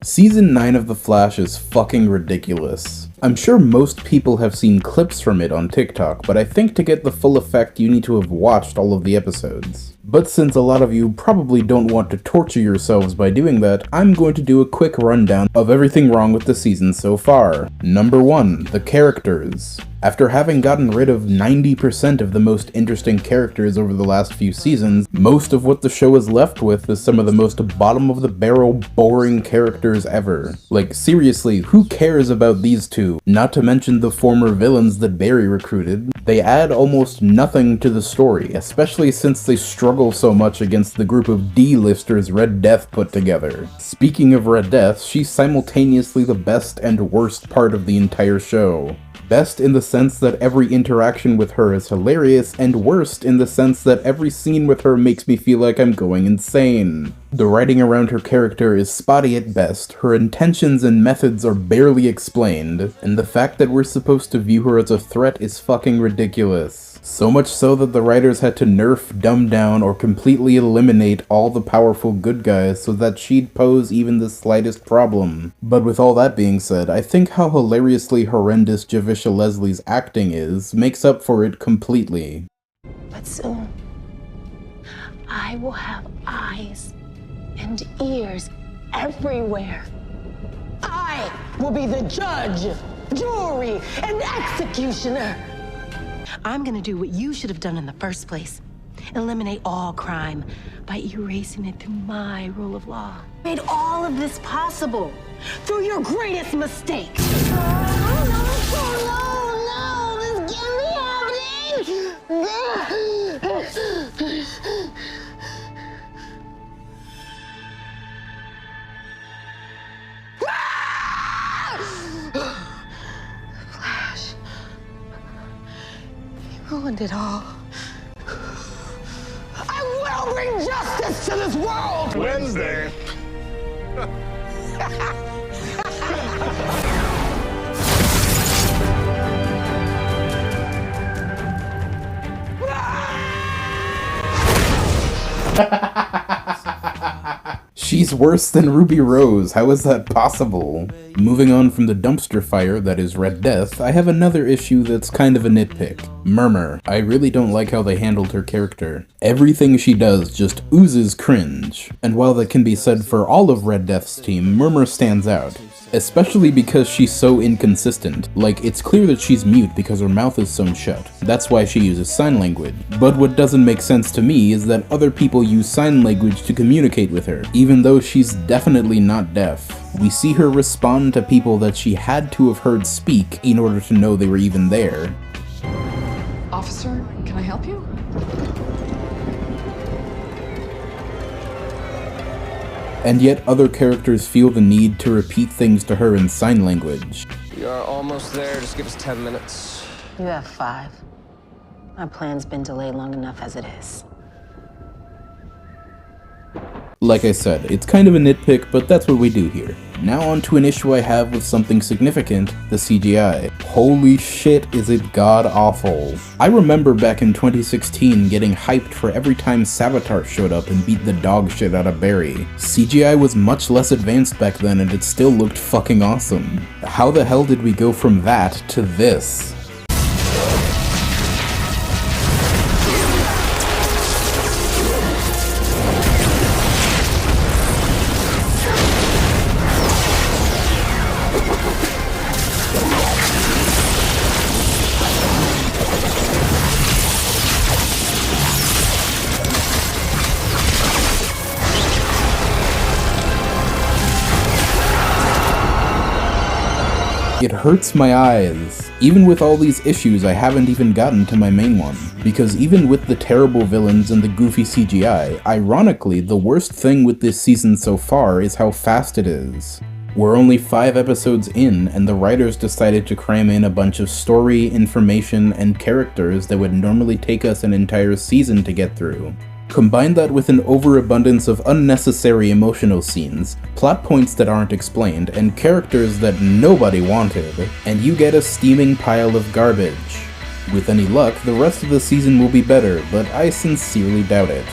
Season 9 of The Flash is fucking ridiculous. I'm sure most people have seen clips from it on TikTok, but I think to get the full effect you need to have watched all of the episodes. But since a lot of you probably don't want to torture yourselves by doing that, I'm going to do a quick rundown of everything wrong with the season so far. Number 1. The characters. After having gotten rid of 90% of the most interesting characters over the last few seasons, most of what the show is left with is some of the most bottom-of-the-barrel boring characters ever. Like, seriously, who cares about these two? Not to mention the former villains that Barry recruited. They add almost nothing to the story, especially since they struggle so much against the group of D-listers Red Death put together. Speaking of Red Death, she's simultaneously the best and worst part of the entire show. Best in the sense that every interaction with her is hilarious, and worst in the sense that every scene with her makes me feel like I'm going insane. The writing around her character is spotty at best, her intentions and methods are barely explained, and the fact that we're supposed to view her as a threat is fucking ridiculous. So much so that the writers had to nerf, dumb down, or completely eliminate all the powerful good guys so that she'd pose even the slightest problem. But with all that being said, I think how hilariously horrendous Javicia Leslie's acting is makes up for it completely. But soon, I will have eyes and ears everywhere. I will be the judge, jury, and executioner. I'm gonna do what you should have done in the first place. Eliminate all crime by erasing it through my rule of law. Made all of this possible through your greatest mistake. Oh, no, this can't be happening. Flash. You ruined it all. I will bring justice to this world! Wednesday. She's worse than Ruby Rose, how is that possible? Moving on from the dumpster fire that is Red Death, I have another issue that's kind of a nitpick. Murmur. I really don't like how they handled her character. Everything she does just oozes cringe. And while that can be said for all of Red Death's team, Murmur stands out. Especially because she's so inconsistent. Like, it's clear that she's mute because her mouth is sewn shut. That's why she uses sign language. But what doesn't make sense to me is that other people use sign language to communicate with her, even though she's definitely not deaf. We see her respond to people that she had to have heard speak in order to know they were even there. Officer, can I help you? And yet other characters feel the need to repeat things to her in sign language. We are almost there. Just give us 10 minutes. You have 5. My plan's been delayed long enough as it is. Like I said, it's kind of a nitpick, but that's what we do here. Now on to an issue I have with something significant, the CGI. Holy shit, is it god-awful. I remember back in 2016 getting hyped for every time Savitar showed up and beat the dog shit out of Barry. CGI was much less advanced back then and it still looked fucking awesome. How the hell did we go from that to this? It hurts my eyes. Even with all these issues, I haven't even gotten to my main one. Because even with the terrible villains and the goofy CGI, ironically, the worst thing with this season so far is how fast it is. We're only 5 episodes in, and the writers decided to cram in a bunch of story, information, and characters that would normally take us an entire season to get through. Combine that with an overabundance of unnecessary emotional scenes, plot points that aren't explained, and characters that nobody wanted, and you get a steaming pile of garbage. With any luck, the rest of the season will be better, but I sincerely doubt it.